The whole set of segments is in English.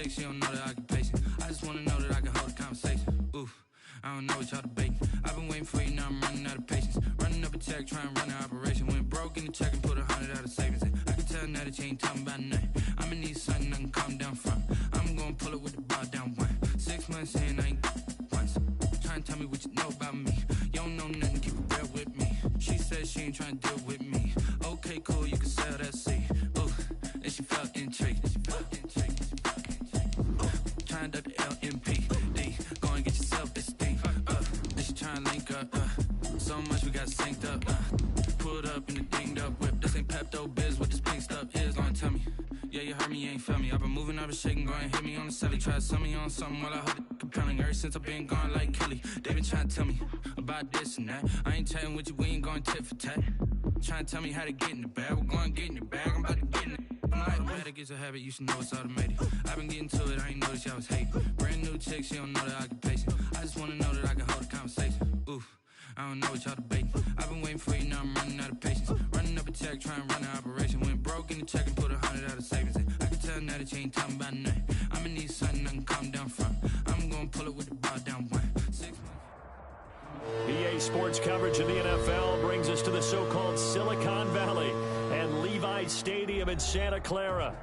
chick, she don't know that I can pace it. I just wanna know that I can hold a conversation. Oof, I don't know what y'all debating. I've been waiting for you, now I'm running out of patience. Running up a check, trying to run an operation. Went broke in the check and put 100 out of savings in. I can tell now that you ain't talking about nothing. I'ma need something I can calm down from. I'm gonna pull it with the bar down one. 6 months in, I ain't once. Trying to tell me what you know about me. You don't know nothing, keep it real with me. She said she ain't trying to deal with me. Okay, cool, you can sell that seat. Ooh, and she felt intrigued. Trying to duck the LMP. Go and get yourself this thing. And she trying to link up. So much we got synced up. Pulled up in the dinged up whip. This ain't Pepto Biz, what this pink stuff is. Don't tell me. Yeah, you heard me, you ain't felt me. I've been moving, I've been shaking, go and hit me on the celly. Try to sell me on something while I hold it compelling. Ever since I've been gone like Kelly, they been trying to tell me about this and that. I ain't chatting with you, we ain't going tit for tat. Trying to tell me how to get in the bag. We're going to get in the bag, I'm about to get in it. I'm automatic, it's a habit, you should know it's automated. I've been getting to it, I ain't noticed y'all was hating. Brand new chick, she don't know that I can pace it. I just wanna know that I can hold a conversation. Oof, I don't know what y'all debating. I've been waiting for you, now I'm running out of patience. Running up a check, trying to run an operation. Went broke in the check and put 100 out of savings in. I can tell now that you ain't talking about nothing. I'ma need something I can calm down from. I'm gonna pull it with the bar down one. 6 months. EA Sports coverage of the NFL brings us to the so-called Silicon Valley and Levi's Stadium in Santa Clara.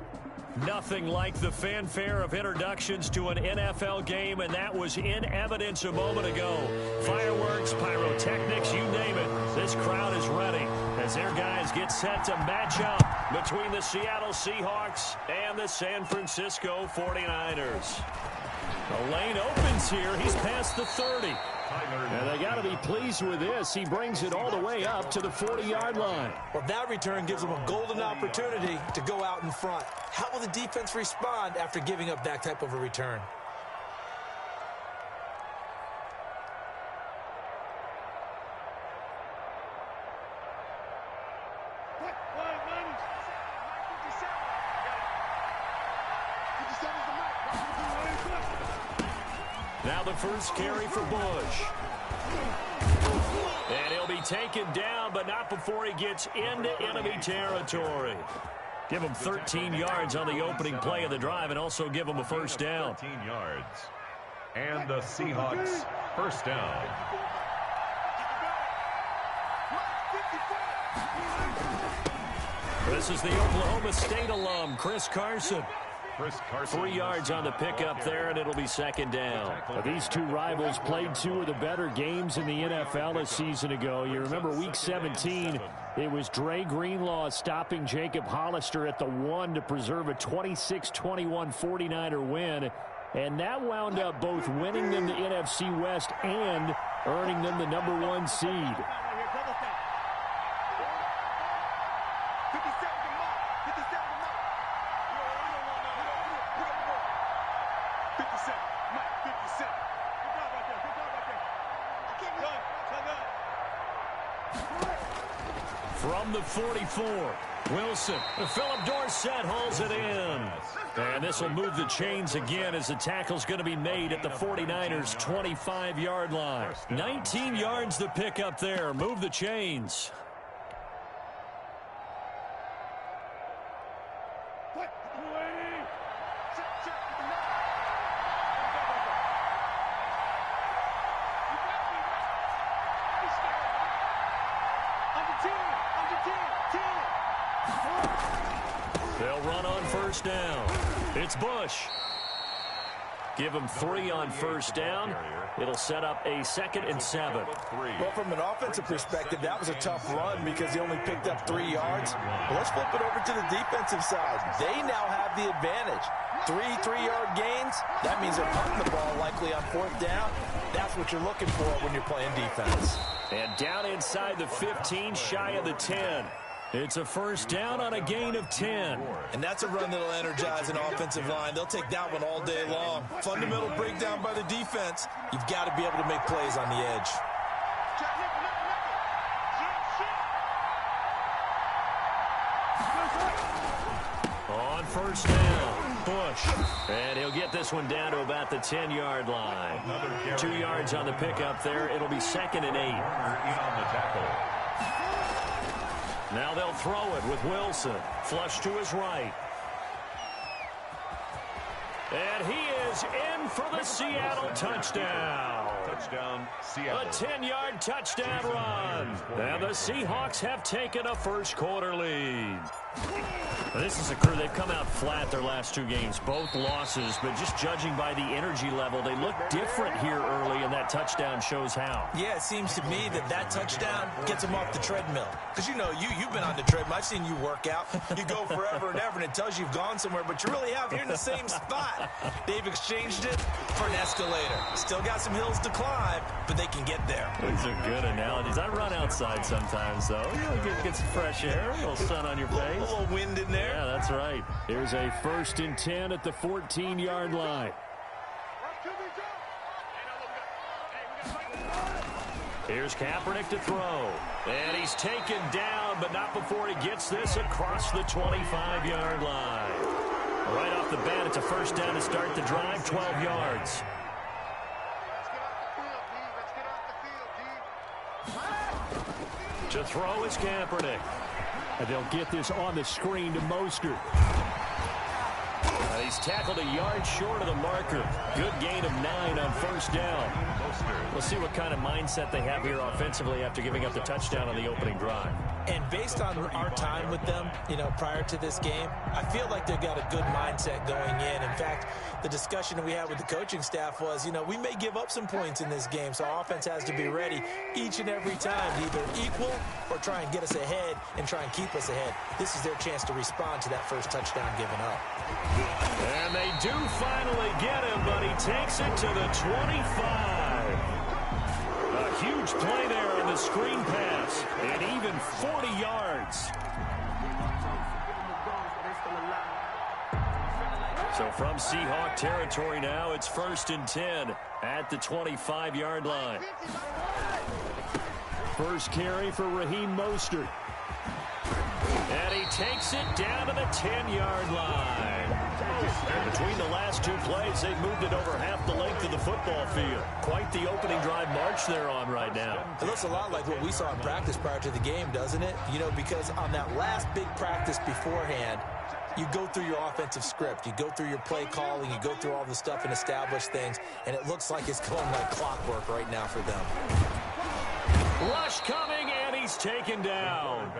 Nothing like the fanfare of introductions to an NFL game, and that was in evidence a moment ago. Fireworks, pyrotechnics, you name it. This crowd is ready as their guys get set to match up between the Seattle Seahawks and the San Francisco 49ers. The lane opens here. He's past the 30. And they got to be pleased with this. He brings it all the way up to the 40-yard line. Well, that return gives them a golden opportunity to go out in front. How will the defense respond after giving up that type of a return? Now the first carry for Bush. And he'll be taken down, but not before he gets into enemy territory. Give him 13 yards on the opening play of the drive and also give him a first down. 13 yards. And the Seahawks first down. This is the Oklahoma State alum, Chris Carson. 3 yards on the pickup there, and it'll be second down. These two rivals played two of the better games in the NFL a season ago. You remember Week 17, it was Dre Greenlaw stopping Jacob Hollister at the 1 to preserve a 26-21 49er win. And that wound up both winning them the NFC West and earning them the #1 seed. From the 44, Wilson. Philip Dorsett holds it in. And this will move the chains again as the tackle's going to be made at the 49ers' 25-yard line. 19 yards to pick up there. Move the chains. They'll run on first down. It's Bush. Give him 3 on first down. It'll set up a 2nd and 7. Well, from an offensive perspective, that was a tough run because he only picked up 3 yards. But let's flip it over to the defensive side. They now have the advantage. 3 3-yard gains. That means they're punting the ball likely on 4th down. That's what you're looking for when you're playing defense. And down inside the 15, shy of the 10. It's a first down on a gain of 10. And that's a run that'll energize an offensive line. They'll take that one all day long. Fundamental breakdown by the defense. You've got to be able to make plays on the edge. On first down, Bush. And he'll get this one down to about the 10-yard line. 2 yards on the pickup there. It'll be 2nd and 8. On the tackle. Now they'll throw it with Wilson. Flush to his right. And he is in for the Seattle touchdown. Touchdown, Seattle. A 10-yard touchdown run. And the Seahawks have taken a first-quarter lead. This is a crew. They've come out flat their last 2 games, both losses, but just judging by the energy level, they look different here early, and that touchdown shows how. Yeah, it seems to me that touchdown gets them off the treadmill. Because, you know, you've been on the treadmill. I've seen you work out. You go forever and ever, and it tells you you've gone somewhere, but you really have. You're in the same spot. They've exchanged it for an escalator. Still got some hills to climb, but they can get there. These are good analogies. I run outside sometimes, though. You get some fresh air, a little sun on your face. A little wind in there. Yeah, that's right. Here's a 1st and 10 at the 14-yard line. Here's Kaepernick to throw. And he's taken down, but not before he gets this across the 25-yard line. Right off the bat, it's a 1st down to start the drive, 12 yards. To throw is Kaepernick. And they'll get this on the screen to Mostert. He's tackled a yard short of the marker. Good gain of 9 on 1st down. We'll see what kind of mindset they have here offensively after giving up the touchdown on the opening drive. And based on our time with them, you know, prior to this game, I feel like they've got a good mindset going in. In fact, the discussion that we had with the coaching staff was, you know, we may give up some points in this game, so our offense has to be ready each and every time to either equal or try and get us ahead and try and keep us ahead. This is their chance to respond to that first touchdown given up. And they do finally get him, but he takes it to the 25. A huge play there on the screen pass, and even 40 yards. So from Seahawk territory now, it's 1st and 10 at the 25-yard line. First carry for Raheem Mostert. And he takes it down to the 10-yard line. And between the last 2 plays, they've moved it over half the length of the football field. Quite the opening drive march they're on right now. It looks a lot like what we saw in practice prior to the game, doesn't it? You know, because on that last big practice beforehand, you go through your offensive script. You go through your play calling. You go through all the stuff and establish things. And it looks like it's going like clockwork right now for them. Rush coming, and he's taken down.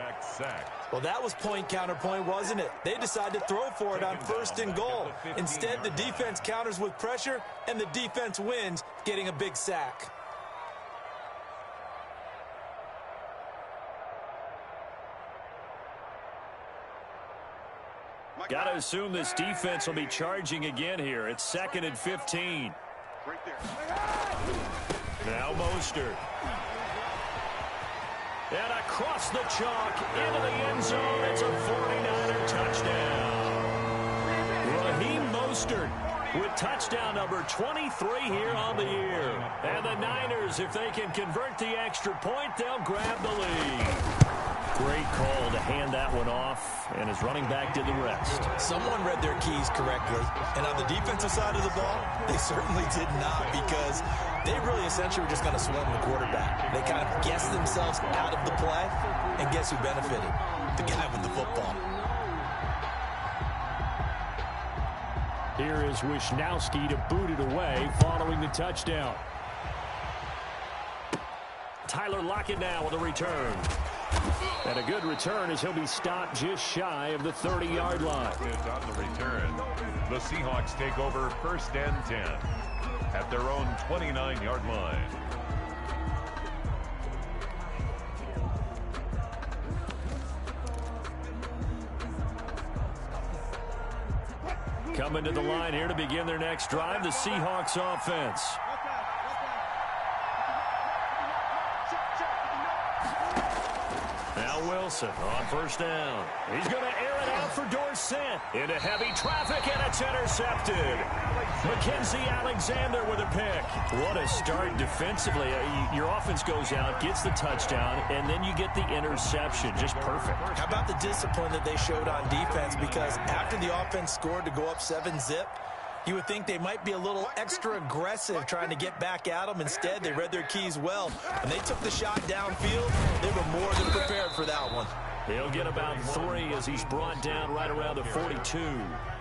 Well, that was point counterpoint, wasn't it? They decided to throw for it on 1st and goal. Instead, the defense counters with pressure, and the defense wins, getting a big sack. Got to assume this defense will be charging again here. It's 2nd and 15. Now Mostert. And across the chalk into the end zone. It's a 49er touchdown. Raheem Mostert with touchdown number 23 here on the year. And the Niners, if they can convert the extra point, they'll grab the lead. Great call to hand that one off, and his running back did the rest. Someone read their keys correctly, and on the defensive side of the ball, they certainly did not, because they really essentially were just going to swim the quarterback. They kind of guessed themselves out of the play, and guess who benefited? The guy with the football. Here is Wisnowski to boot it away following the touchdown. Tyler Lockett now with a return. And a good return as he'll be stopped just shy of the 30-yard line. On the return, the Seahawks take over 1st and 10 at their own 29-yard line. Coming to the line here to begin their next drive, the Seahawks offense. Now Wilson on 1st down. He's going to air it out for Dorsett. Into heavy traffic, and it's intercepted. Mackenzie Alexander with a pick. What a start defensively. Your offense goes out, gets the touchdown, and then you get the interception. Just perfect. How about the discipline that they showed on defense? Because after the offense scored to go up 7-zip, you would think they might be a little extra aggressive trying to get back at them. Instead, they read their keys well, and they took the shot downfield. They were more than prepared for that one. He'll get about 3 as he's brought down right around the 42.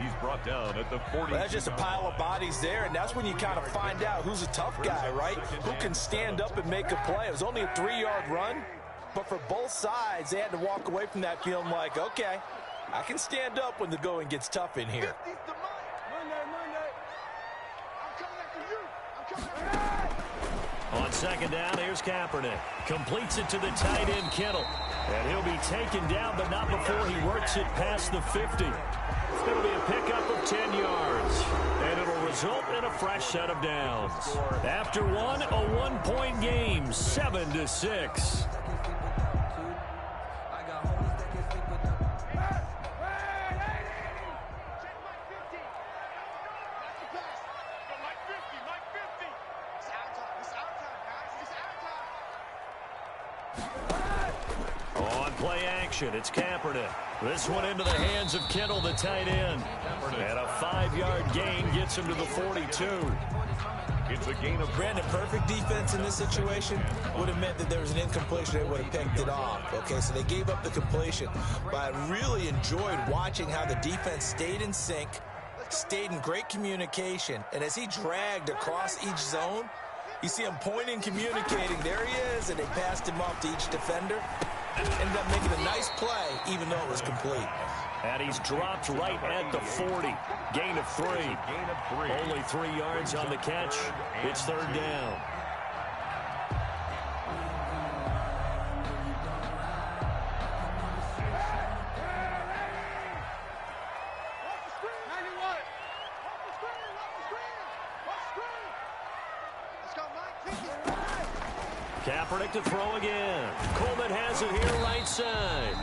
He's brought down at the 40. Well, that's just a pile of bodies there, and that's when you kind of find out who's a tough guy, right? Who can stand up and make a play. It was only a 3-yard run, but for both sides, they had to walk away from that feeling like, okay, I can stand up when the going gets tough in here. On second down, here's Kaepernick. Completes it to the tight end, Kittle. And he'll be taken down, but not before he works it past the 50. It's going to be a pickup of 10 yards. And it'll result in a fresh set of downs. After one, a 1-point game, 7-6. It's Kaepernick. This one into the hands of Kittle, the tight end. And a 5-yard gain gets him to the 42. It's a gain of Brandon, perfect defense in this situation would have meant that there was an incompletion. They would have picked it off. Okay, so they gave up the completion. But I really enjoyed watching how the defense stayed in sync, stayed in great communication. And as he dragged across each zone, you see him pointing, communicating. There he is, and they passed him off to each defender. Ended up making a nice play, even though it was complete. And he's dropped right at the 40. Gain of 3. Only 3 yards on the catch. It's third down. Kaepernick to throw again. Coleman has it here right side.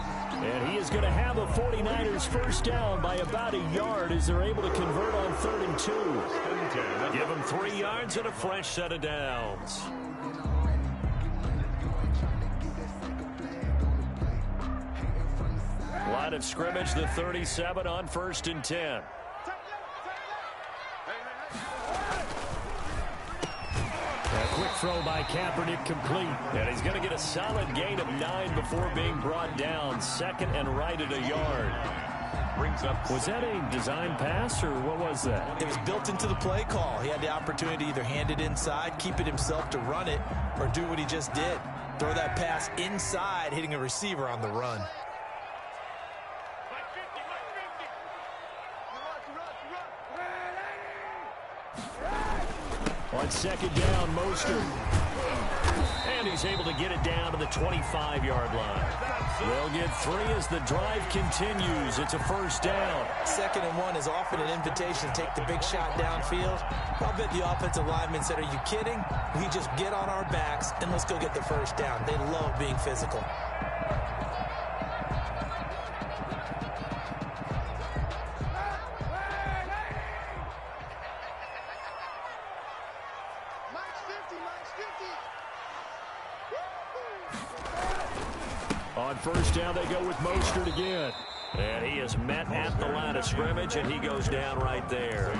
And he is going to have a 49ers first down by about a yard as they're able to convert on 3rd and 2. Give him 3 yards and a fresh set of downs. Line of scrimmage, the 37 on 1st and 10. Quick throw by Kaepernick complete. And he's going to get a solid gain of 9 before being brought down. Second and right at a yard. Brings up. Was that a design pass or what was that? It was built into the play call. He had the opportunity to either hand it inside, keep it himself to run it, or do what he just did. Throw that pass inside, hitting a receiver on the run. On second down, Mostert. And he's able to get it down to the 25-yard line. They'll get 3 as the drive continues. It's a first down. 2nd and 1 is often an invitation to take the big shot downfield. I'll bet the offensive lineman said, are you kidding? We just get on our backs and let's go get the first down. They love being physical. On first down, they go with Mostert again. And he is met at the line of scrimmage, and he goes down right there.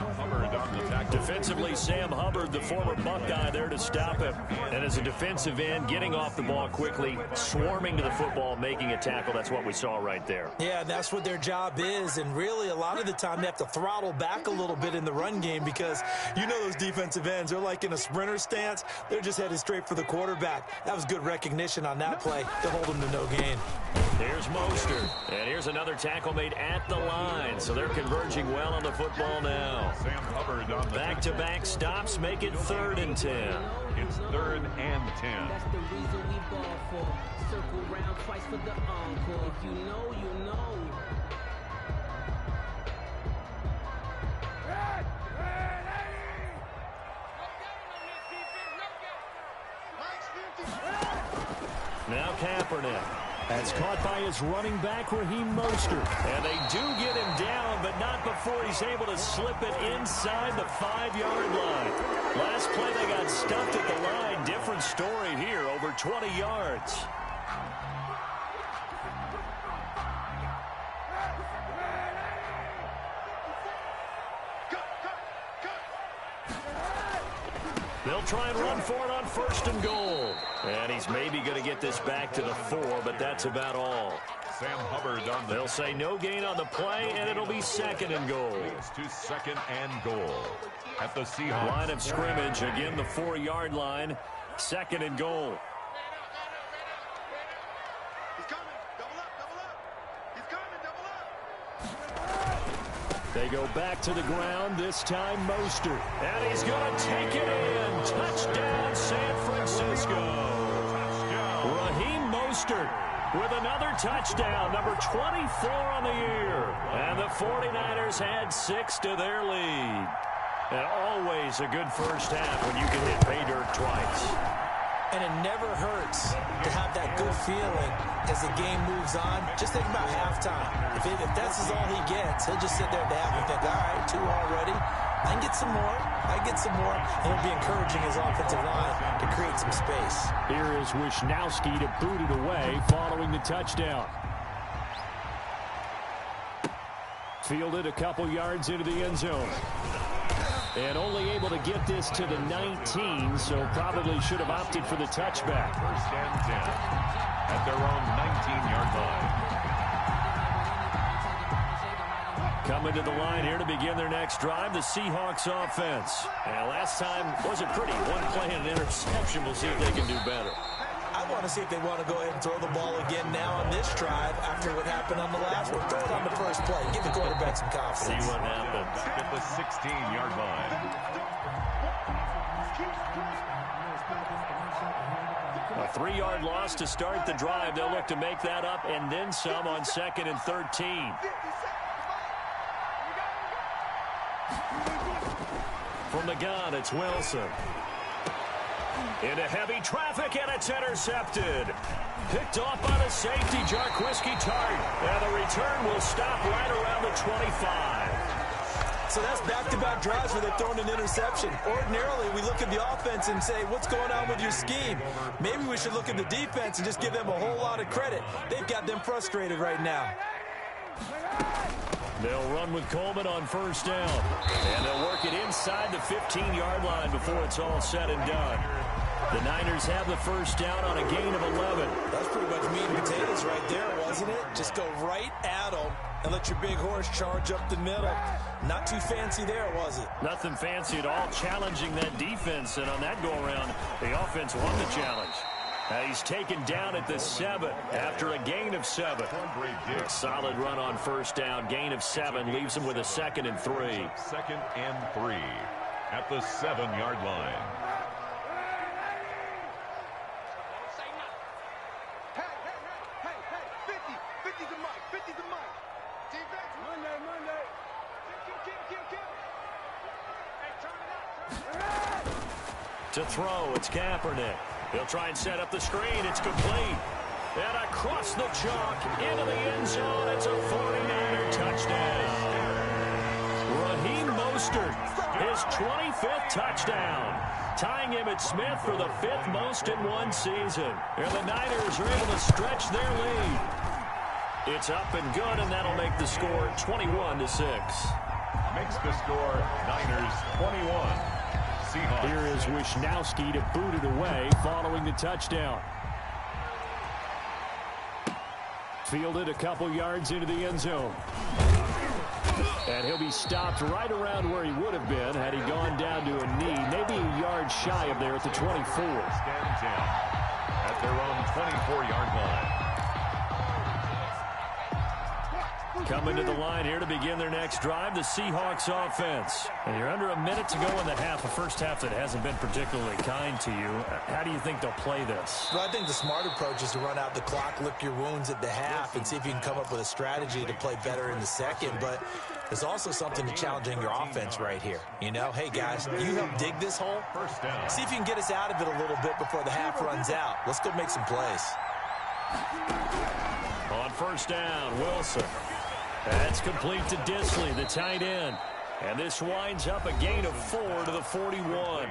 Defensively, Sam Hubbard, the former Buckeye, there to stop him. And as a defensive end, getting off the ball quickly, swarming to the football, making a tackle. That's what we saw right there. Yeah, that's what their job is. And really, a lot of the time, they have to throttle back a little bit in the run game because you know those defensive ends, they're like in a sprinter stance. They're just headed straight for the quarterback. That was good recognition on that play to hold him to no gain. Here's Mostert. And here's another tackle made at the line. So they're converging well on the football now. Sam Hubbard on the back-to-back stops make it 3rd and 10. It's 3rd and 10. That's the reason we ball for. Circle round twice for the encore. If you know, you know. Now Kaepernick. That's caught by his running back, Raheem Mostert. And they do get him down, but not before he's able to slip it inside the 5-yard line. Last play, they got stuffed at the line. Different story here, over 20 yards. They'll try and run for it on 1st and goal. And he's maybe going to get this back to the 4, but that's about all. Sam Hubbard on the... They'll say no gain on the play, and it'll be second and goal. It's to second and goal at the Seahawks. Line of scrimmage, again the 4-yard line. Second and goal. They go back to the ground, this time Mostert. And he's going to take it in. Touchdown, San Francisco. Raheem Mostert with another touchdown, number 24 on the year. And the 49ers had 6 to their lead. And always a good first half when you can hit pay dirt twice. And it never hurts to have that good feeling as the game moves on. Just think about halftime. If that's all he gets, he'll just sit there at the half and think, all right, 2 already. I can get some more. I get some more. And it'll be encouraging his offensive line to create some space. Here is Wishnowski to boot it away following the touchdown. Fielded a couple yards into the end zone. And only able to get this to the 19, so probably should have opted for the touchback. First and 10 at their own 19-yard line. Coming to the line here to begin their next drive, the Seahawks offense. And last time wasn't pretty. One play and an interception. We'll see if they can do better. I want to see if they want to go ahead and throw the ball again now on this drive after what happened on the last one. Throw it on the first play. Give the quarterback some confidence. See what happens. Back at the 16-yard line. A 3-yard loss to start the drive. They'll look to make that up and then some on 2nd and 13. From the gun, it's Wilson. Into heavy traffic, and it's intercepted. Picked off by the safety, Jarquiski Tart. And the return will stop right around the 25. So that's back-to-back drives where they've thrown an interception. Ordinarily, we look at the offense and say, what's going on with your scheme? Maybe we should look at the defense and just give them a whole lot of credit. They've got them frustrated right now. They'll run with Coleman on first down. And they'll work it inside the 15-yard line before it's all said and done. The Niners have the first down on a gain of 11. That's pretty much meat and potatoes right there, wasn't it? Just go right at them and let your big horse charge up the middle. Not too fancy there, was it? Nothing fancy at all, challenging that defense. And on that go-around, the offense won the challenge. He's taken down at the 7 after a gain of 7. Solid run on first down. Gain of 7 leaves him with a 2nd and 3. 2nd and 3 at the 7-yard line. To throw, it's Kaepernick. He'll try and set up the screen. It's complete. And across the chalk, into the end zone. It's a 49er touchdown. Raheem Mostert, his 25th touchdown. Tying Emmitt Smith for the 5th most in one season. And the Niners are able to stretch their lead. It's up and good, and that'll make the score 21-6. Makes the score Niners 21. Seahawks. Here is Wishnowski to boot it away following the touchdown. Fielded a couple yards into the end zone. And he'll be stopped right around where he would have been had he gone down to a knee, maybe a yard shy of there at the 24. Stand 10 at their own 24-yard line. Coming to the line here to begin their next drive, the Seahawks offense. And you're under a minute to go in the half, a first half that hasn't been particularly kind to you. How do you think they'll play this? Well, I think the smart approach is to run out the clock, lick your wounds at the half, and see if you can come up with a strategy to play better in the second. But there's also something to challenging your offense right here. You know, hey, guys, you help dig this hole. First down. See if you can get us out of it a little bit before the half runs out. Let's go make some plays. On first down, Wilson. That's complete to Disley, the tight end. And this winds up a gain of 4 to the 41.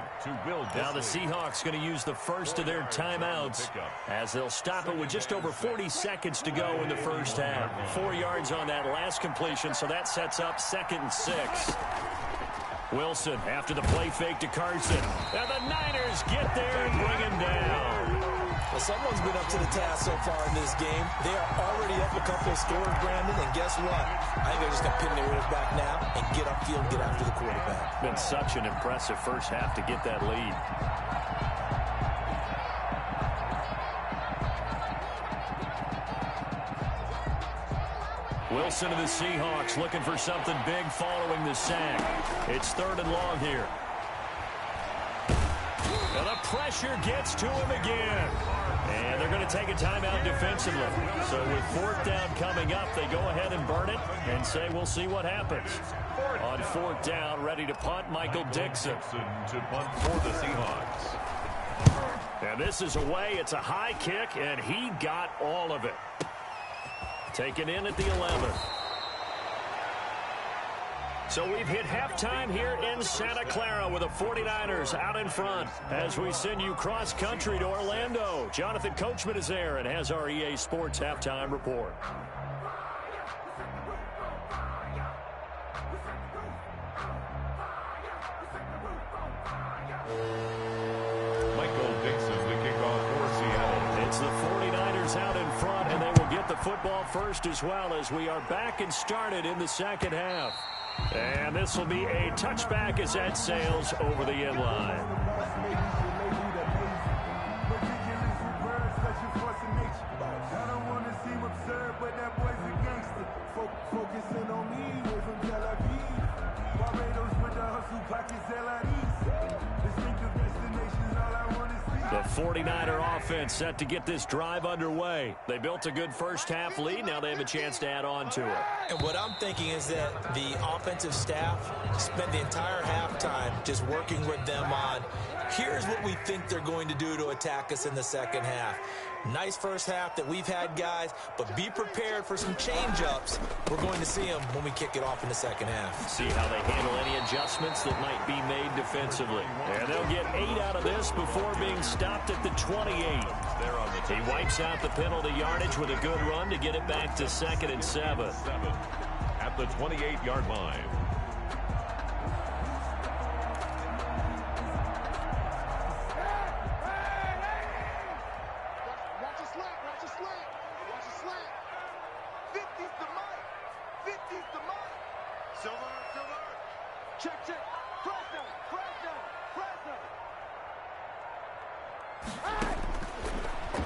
Now the Seahawks going to use the first of their timeouts as they'll stop it with just over 40 seconds to go in the first half. 4 yards on that last completion, so that sets up 2nd and 6. Wilson after the play fake to Carson. And the Niners get there and bring him down. Well, someone's been up to the task so far in this game. They are already up a couple of scores, Brandon, and guess what? I think they're just going to pin their ears back now and get upfield and get after the quarterback. Been such an impressive first half to get that lead. Wilson of the Seahawks looking for something big following the sack. It's 3rd and long here. And the pressure gets to him again. And they're going to take a timeout defensively. So with 4th down coming up, they go ahead and burn it and say we'll see what happens. On 4th down, ready to punt, Michael Dixon. To punt for the Seahawks. And this is away. It's a high kick, and he got all of it. Taken in at the 11. So we've hit halftime here in Santa Clara with the 49ers out in front as we send you cross-country to Orlando. Jonathan Coachman is there and has our EA Sports halftime report. Michael Dixon, the kickoff for Seattle. It's the 49ers out in front, and they will get the football first as well as we are back and started in the second half. And this will be a touchback as that sails over the end line. The 49er offense set to get this drive underway. They built a good first half lead. Now they have a chance to add on to it. And what I'm thinking is that the offensive staff spent the entire halftime just working with them on, here's what we think they're going to do to attack us in the second half. Nice first half that we've had, guys, but be prepared for some change-ups. We're going to see them when we kick it off in the second half. See how they handle any adjustments that might be made defensively. And they'll get 8 out of this before being stopped at the 28. He wipes out the penalty yardage with a good run to get it back to 2nd and 7. At the 28-yard line.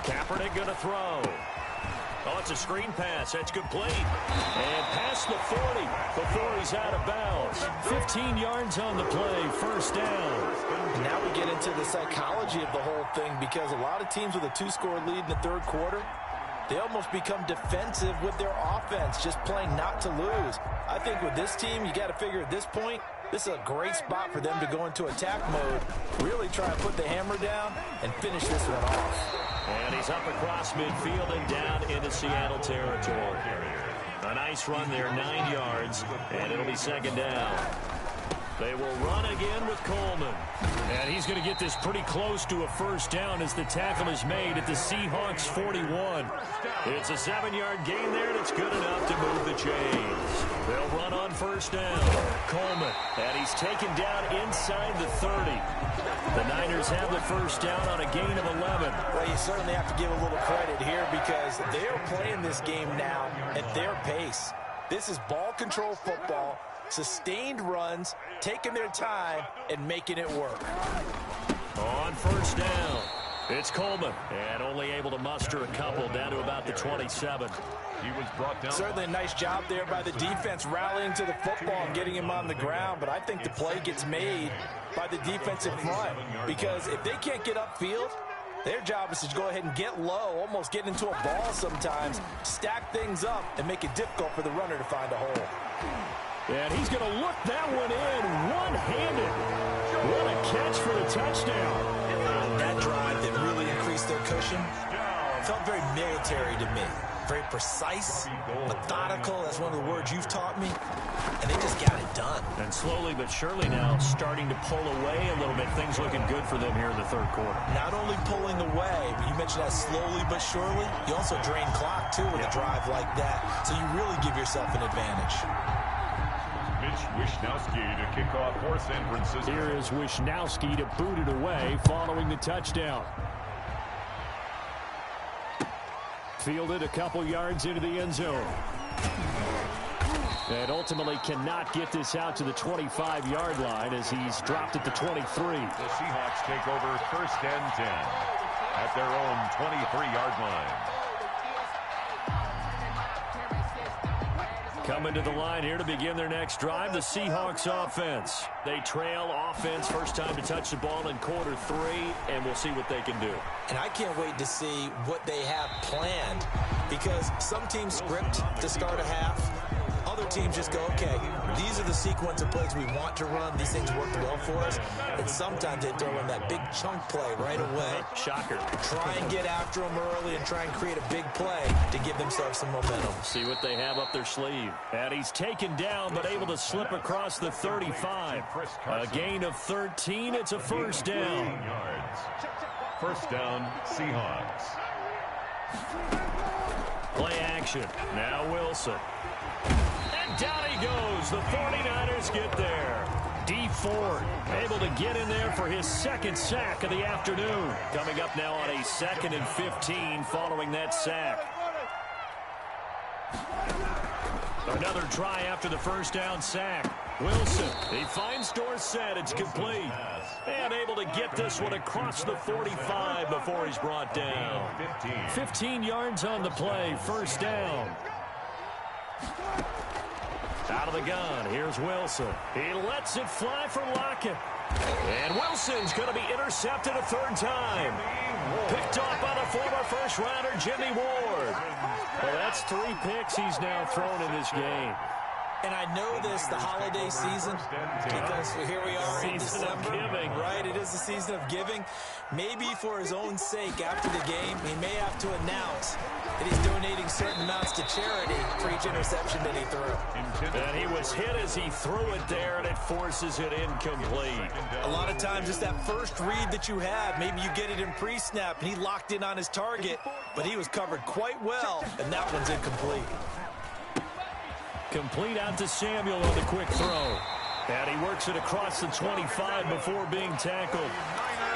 Kaepernick going to throw. Oh, it's a screen pass. That's complete. And past the 40 before he's out of bounds. 15 yards on the play. First down. Now we get into the psychology of the whole thing because a lot of teams with a 2-score lead in the third quarter, they almost become defensive with their offense, just playing not to lose. I think with this team, you got to figure at this point, this is a great spot for them to go into attack mode, really try and put the hammer down and finish this one off. And he's up across midfield and down into Seattle territory. A nice run there, 9 yards, and it'll be second down. They will run again with Coleman. And he's going to get this pretty close to a first down as the tackle is made at the Seahawks 41. It's a 7-yard gain there, and it's good enough to move the chains. They'll run on first down. Coleman, and he's taken down inside the 30. The Niners have the first down on a gain of 11. Well, you certainly have to give a little credit here because they're playing this game now at their pace. This is ball control football. Sustained runs, taking their time, and making it work. On first down, it's Coleman, and only able to muster a couple down to about the 27. He was brought down. Certainly a nice job there by the defense rallying to the football and getting him on the ground, but I think the play gets made by the defensive front because if they can't get upfield, their job is to go ahead and get low, almost get into a ball sometimes, stack things up, and make it difficult for the runner to find a hole. And he's going to look that one in one-handed. What a catch for the touchdown. That drive that really increased their cushion felt very military to me. Very precise, methodical. That's one of the words you've taught me. And they just got it done. And slowly but surely now starting to pull away a little bit. Things looking good for them here in the third quarter. Not only pulling away, but you mentioned that slowly but surely. You also drain clock, too, with a drive like that. So you really give yourself an advantage. Wishnowski to kick off for San Francisco. Here is Wishnowski to boot it away following the touchdown. Fielded a couple yards into the end zone. And ultimately cannot get this out to the 25-yard line as he's dropped at the 23. The Seahawks take over 1st and 10 at their own 23-yard line. Coming to the line here to begin their next drive, the Seahawks offense. They trail offense, first time to touch the ball in quarter 3, and we'll see what they can do. And I can't wait to see what they have planned, because some teams script to start a half. Other teams just go, okay, these are the sequence of plays we want to run. These things work well for us. And sometimes they throw in that big chunk play right away. Shocker. Try and get after them early and try and create a big play to give themselves some momentum. See what they have up their sleeve. And he's taken down, but able to slip across the 35. A gain of 13. It's a first down. First down, Seahawks. Play action. Now Wilson. And down he goes. The 49ers get there. D. Ford able to get in there for his second sack of the afternoon. Coming up now on a 2nd and 15 following that sack. Another try after the first down sack. Wilson, he finds Dorsett. It's complete. And able to get this one across the 45 before he's brought down. 15 yards on the play. First down. Out of the gun. Here's Wilson. He lets it fly for Lockett. And Wilson's going to be intercepted a 3rd time. Picked off by the former first-rounder Jimmy Ward. Well, that's 3 picks he's now thrown in this game. And I know this, the holiday season, because here we are in December, right? It is the season of giving. Maybe for his own sake, after the game, he may have to announce that he's donating certain amounts to charity for each interception that he threw. And he was hit as he threw it there, and it forces it incomplete. A lot of times, just that first read that you have, maybe you get it in pre-snap, and he locked in on his target, but he was covered quite well, and that one's incomplete. Complete out to Samuel on the quick throw. And he works it across the 25 before being tackled.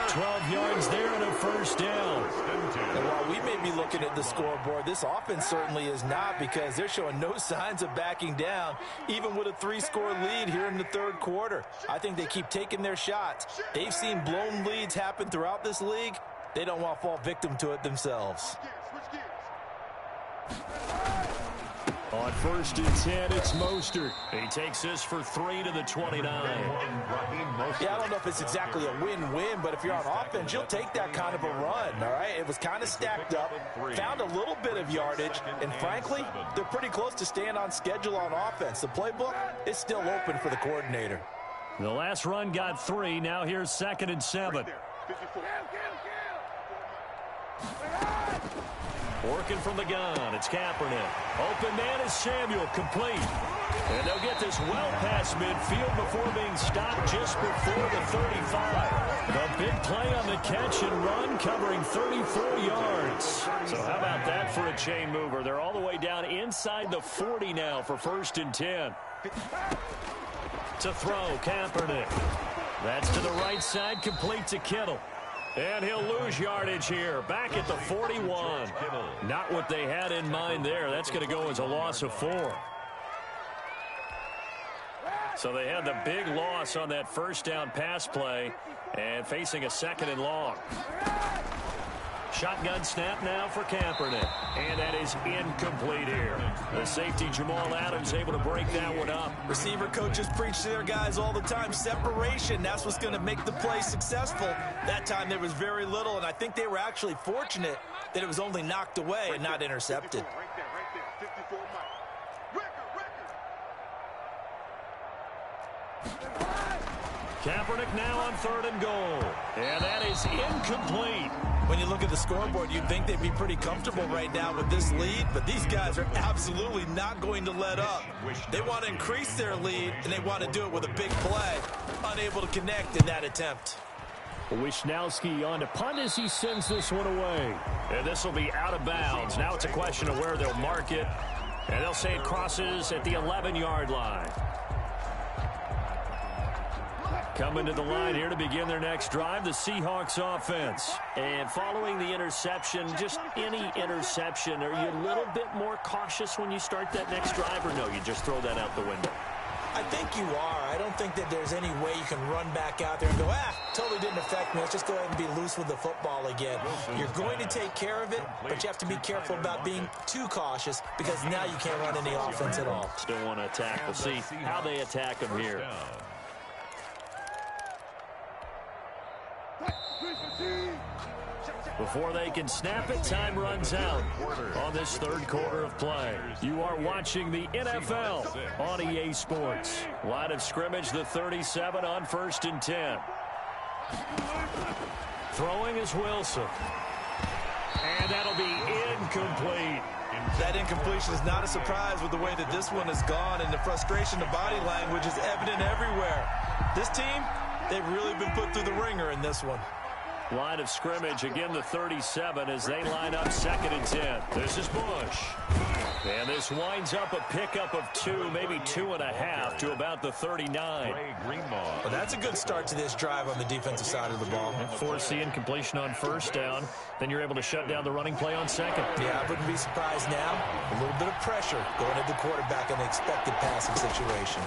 12 yards there and a first down. And while we may be looking at the scoreboard, this offense certainly is not, because they're showing no signs of backing down, even with a 3-score lead here in the 3rd quarter. I think they keep taking their shots. They've seen blown leads happen throughout this league. They don't want to fall victim to it themselves. On 1st and 10, it's Mostert. He takes this for 3 to the 29. Yeah, I don't know if it's exactly a win-win, but if you're on offense, you'll take that kind of a run, all right? It was kind of stacked up, found a little bit of yardage, and frankly, they're pretty close to staying on schedule on offense. The playbook is still open for the coordinator. The last run got 3. Now here's 2nd and 7. Working from the gun, it's Kaepernick. Open man is Samuel, complete. And they'll get this well past midfield before being stopped just before the 35. The big play on the catch and run, covering 34 yards. So how about that for a chain mover? They're all the way down inside the 40 now for 1st and 10. To throw, Kaepernick. That's to the right side, complete to Kittle. And he'll lose yardage here, back at the 41. Not what they had in mind there. That's going to go as a loss of 4. So they had the big loss on that first down pass play and facing a 2nd and long. Shotgun snap now for Kaepernick. And that is incomplete here. The safety Jamal Adams able to break that one up. Receiver coaches preach to their guys all the time. Separation, that's what's going to make the play successful. That time there was very little, and I think they were actually fortunate that it was only knocked away and not intercepted. Kaepernick now on 3rd and goal. And that is incomplete. When you look at the scoreboard, you'd think they'd be pretty comfortable right now with this lead, but these guys are absolutely not going to let up. They want to increase their lead, and they want to do it with a big play. Unable to connect in that attempt. Wisnowski on to punt as he sends this one away. And this will be out of bounds. Now it's a question of where they'll mark it. And they'll say it crosses at the 11-yard line. Coming to the line here to begin their next drive, the Seahawks offense. And following the interception, just any interception, are you a little bit more cautious when you start that next drive, or no, you just throw that out the window? I think you are. I don't think that there's any way you can run back out there and go, totally didn't affect me. Let's just go ahead and be loose with the football again. You're going to take care of it, but you have to be careful about being too cautious because now you can't run any offense at all. Still want to attack. We'll see how they attack them here. Before they can snap it, time runs out on this third quarter of play. You are watching the NFL on EA Sports. Line of scrimmage, the 37 on 1st and 10. Throwing is Wilson. And that'll be incomplete. That incompletion is not a surprise with the way that this one has gone, and the frustration, the body language is evident everywhere. This team, they've really been put through the ringer in this one. Line of scrimmage, again the 37 as they line up 2nd and 10. This is Bush. And this winds up a pickup of 2, maybe 2.5 to about the 39. Well, that's a good start to this drive on the defensive side of the ball. Force the incompletion on 1st down. Then you're able to shut down the running play on 2nd. Yeah, I wouldn't be surprised now. A little bit of pressure going at the quarterback in the expected passing situation.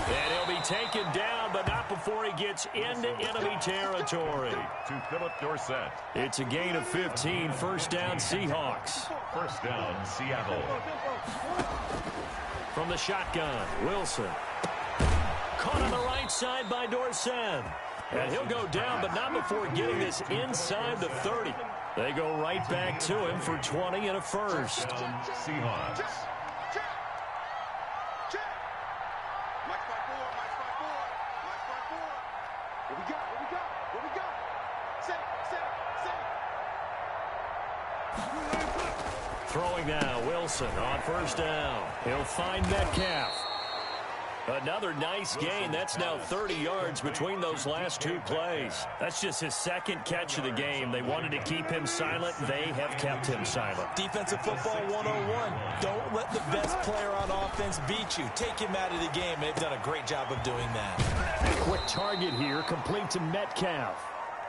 And he'll be taken down, but not before he gets into enemy territory. To Philip Dorsett. It's a gain of 15, 1st down Seahawks. 1st down, Seattle. From the shotgun, Wilson. Caught on the right side by Dorsett. And he'll go down, but not before getting this inside the 30. They go right back to him for 20 and a first. Seahawks. Throwing now, Wilson on 1st down. He'll find Metcalf. Another nice gain. That's now 30 yards between those last 2 plays. That's just his 2nd catch of the game. They wanted to keep him silent. They have kept him silent. Defensive football 101. Don't let the best player on offense beat you. Take him out of the game. They've done a great job of doing that. Quick target here, complete to Metcalf.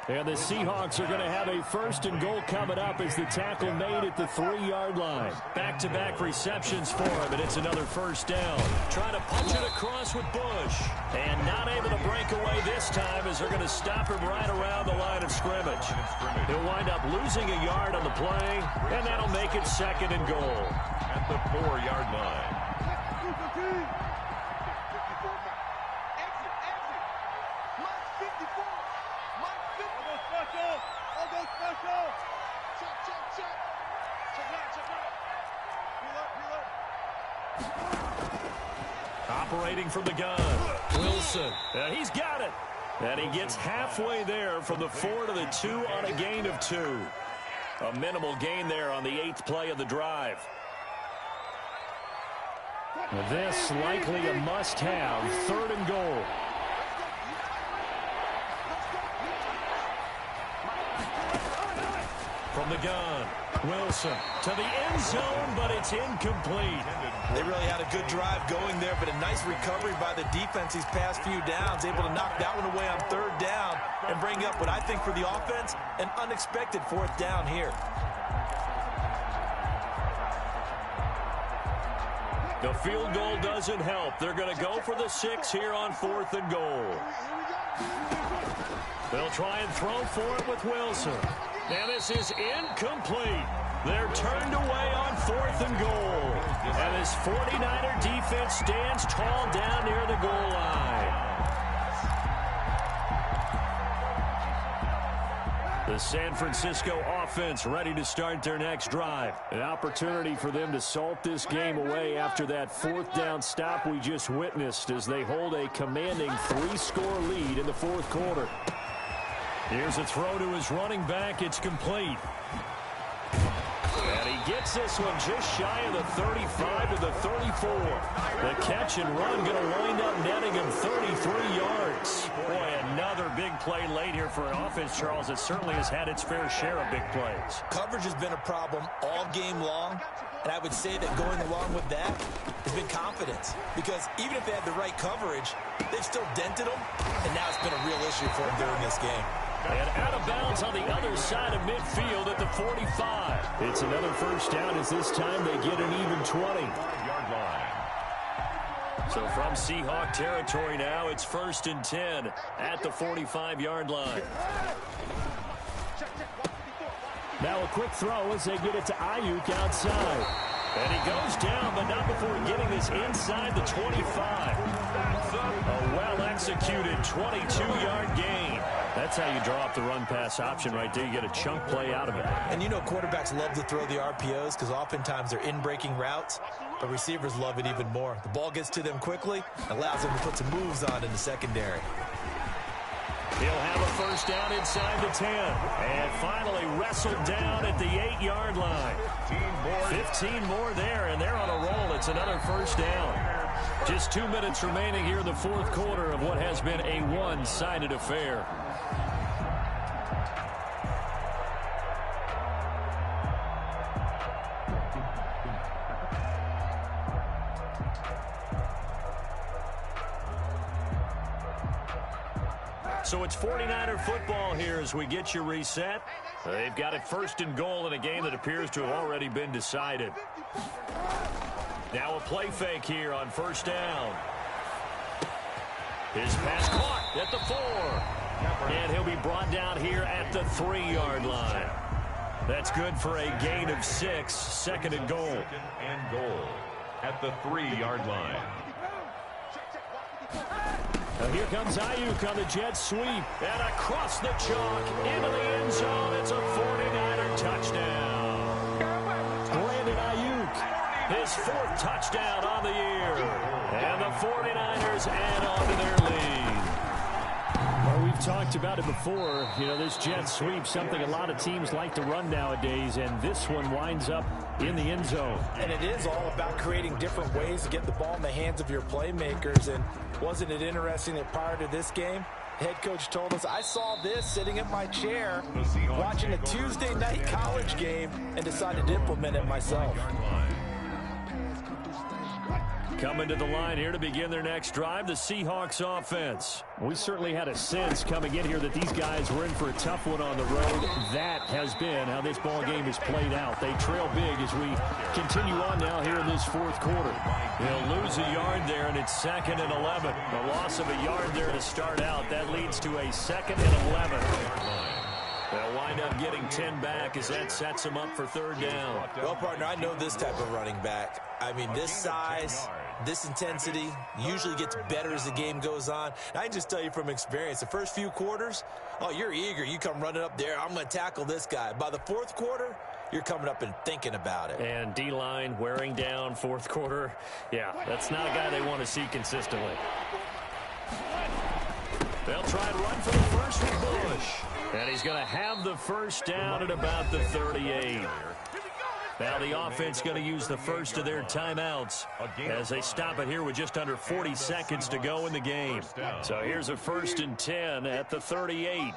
And the Seahawks are going to have a 1st and goal coming up as the tackle made at the 3-yard line. Back-to-back receptions for him, and it's another 1st down. Trying to punch it across with Bush. And not able to break away this time as they're going to stop him right around the line of scrimmage. He'll wind up losing a yard on the play, and that'll make it 2nd and goal. At the 4-yard line. Operating from the gun, Wilson. And he's got it. And he gets halfway there from the 4 to the 2 on a gain of 2. A minimal gain there on the 8th play of the drive. This likely a must-have, 3rd and goal. From the gun, Wilson to the end zone, but it's incomplete. They really had a good drive going there, but a nice recovery by the defense these past few downs, able to knock that one away on 3rd down and bring up what I think for the offense, an unexpected 4th down here. The field goal doesn't help. They're going to go for the 6 here on 4th and goal. They'll try and throw for it with Wilson. Now this is incomplete. They're turned away on 4th and goal. And this 49er defense stands tall down near the goal line. The San Francisco offense ready to start their next drive. An opportunity for them to salt this game away after that 4th down stop we just witnessed as they hold a commanding 3-score lead in the 4th quarter. Here's a throw to his running back. It's complete. And he gets this one just shy of the 35 to the 34. The catch and run going to wind up netting him 33 yards. Boy, another big play late here for an offense, Charles, that certainly has had its fair share of big plays. Coverage has been a problem all game long, and I would say that going along with that has been confidence. Because even if they had the right coverage, they've still dented them, and now it's been a real issue for them during this game. And out of bounds on the other side of midfield at the 45. It's another first down as this time they get an even 20. 5-yard line. So from Seahawk territory now, it's 1st and 10 at the 45-yard line. Now a quick throw as they get it to Ayuk outside. And he goes down, but not before getting this inside the 25. A well-executed 22-yard gain. That's how you draw up the run-pass option right there. You get a chunk play out of it. And you know quarterbacks love to throw the RPOs because oftentimes they're in-breaking routes, but receivers love it even more. The ball gets to them quickly, allows them to put some moves on in the secondary. He'll have a first down inside the 10. And finally wrestled down at the 8-yard line. 15 more there, and they're on a roll. It's another first down. Just 2 minutes remaining here in the fourth quarter of what has been a one-sided affair. So it's 49er football here as we get you reset. They've got it 1st and goal in a game that appears to have already been decided. Now a play fake here on 1st down. His pass caught at the 4. And he'll be brought down here at the 3-yard line. That's good for a gain of 6, 2nd and goal. 2nd and goal at the 3-yard line. Now here comes Ayuk on the jet sweep. And across the chalk into the end zone. It's a 49er touchdown. Brandon Ayuk. His 4th touchdown on the year. And the 49ers add on to their lead. Well, we've talked about it before. You know, this jet sweep, something a lot of teams like to run nowadays, and this one winds up in the end zone. And it is all about creating different ways to get the ball in the hands of your playmakers. And wasn't it interesting that prior to this game, head coach told us, I saw this sitting in my chair watching a Tuesday night college game and decided to implement it myself. Coming to the line here to begin their next drive, the Seahawks offense. We certainly had a sense coming in here that these guys were in for a tough one on the road. That has been how this ball game has played out. They trail big as we continue on now here in this fourth quarter. They'll lose a yard there, and it's 2nd and 11. The loss of a yard there to start out. That leads to a 2nd and 11. They'll wind up getting 10 back as that sets them up for 3rd down. Well, partner, I know this type of running back. I mean, this size, this intensity usually gets better as the game goes on. And I can just tell you from experience, the first few quarters, oh, you're eager. You come running up there, I'm going to tackle this guy. By the 4th quarter, you're coming up and thinking about it. And D-line wearing down 4th quarter. Yeah, that's not a guy they want to see consistently. They'll try and run for the first with Bush. And he's going to have the first down at about the 38. Now the offense going to use the first of their timeouts as they stop it here with just under 40 seconds to go in the game. So here's a 1st and 10 at the 38.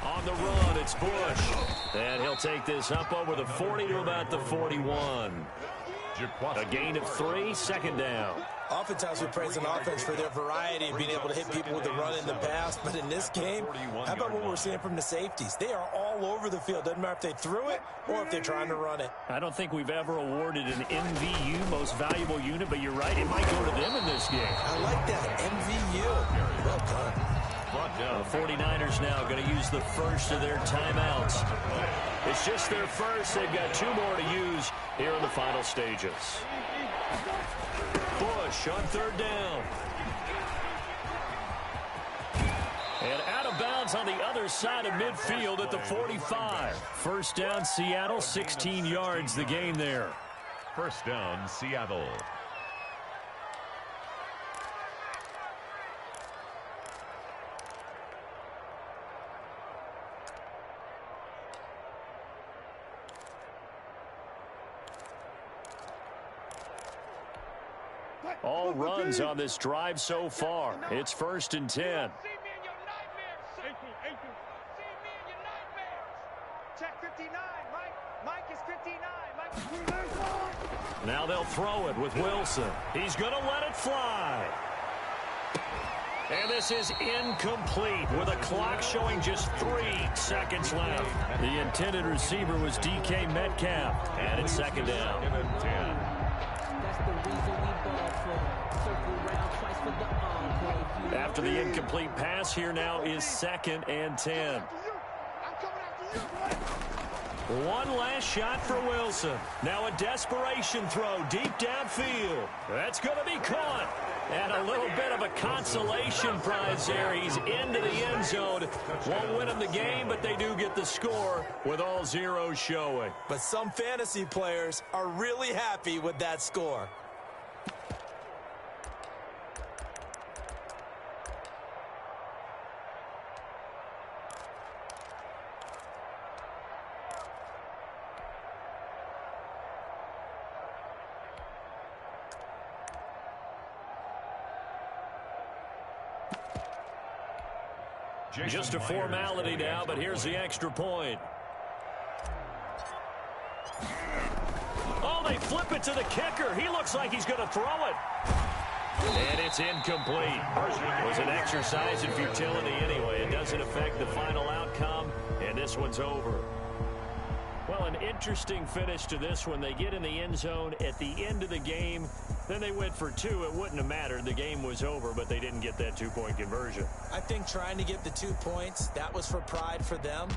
On the run, it's Bush. And he'll take this up over the 40 to about the 41. A gain of 3, 2nd down. Oftentimes we praise an offense for their variety of being able to hit people with the run in the pass, but in this game, how about what we're seeing from the safeties? They are all over the field. Doesn't matter if they threw it or if they're trying to run it. I don't think we've ever awarded an MVU, most valuable unit, but you're right, it might go to them in this game. I like that, MVU. Well done. The 49ers now going to use the first of their timeouts. It's just their first. They've got 2 more to use here in the final stages. Bush on 3rd down. And out of bounds on the other side of midfield at the 45. First down, Seattle, 16 yards the gain there. First down, Seattle. All runs on this drive so far. It's 1st and 10. Now they'll throw it with Wilson. He's going to let it fly. And this is incomplete with a clock showing just 3 seconds left. The intended receiver was DK Metcalf. And it's 2nd down. That's the reason we ball for. Circle round twice for the encore. After the incomplete pass, here now is 2nd and 10. One last shot for Wilson. Now a desperation throw deep downfield. That's going to be caught. And a little bit of a consolation prize there. He's into the end zone. Won't win him the game, but they do get the score with all zeros showing. But some fantasy players are really happy with that score. Just a formality now, but here's the extra point. Oh, they flip it to the kicker. He looks like he's going to throw it. And it's incomplete. It was an exercise in futility anyway. It doesn't affect the final outcome, and this one's over. Well, an interesting finish to this one. They get in the end zone at the end of the game. Then they went for 2. It wouldn't have mattered. The game was over, but they didn't get that 2-point conversion. I think trying to get the 2 points, that was for pride for them.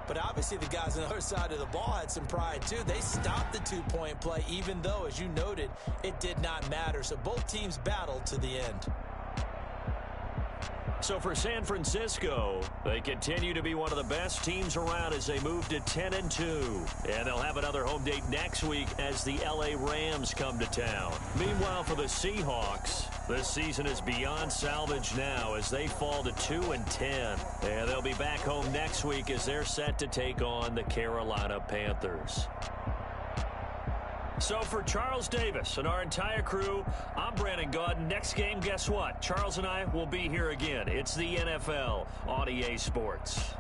But obviously the guys on the other side of the ball had some pride too. They stopped the 2-point play, even though, as you noted, it did not matter. So both teams battled to the end. So for San Francisco, they continue to be one of the best teams around as they move to 10-2. And they'll have another home date next week as the LA Rams come to town. Meanwhile, for the Seahawks, this season is beyond salvage now as they fall to 2-10. And they'll be back home next week as they're set to take on the Carolina Panthers. So for Charles Davis and our entire crew, I'm Brandon Gaudin. Next game, guess what? Charles and I will be here again. It's the NFL on EA Sports.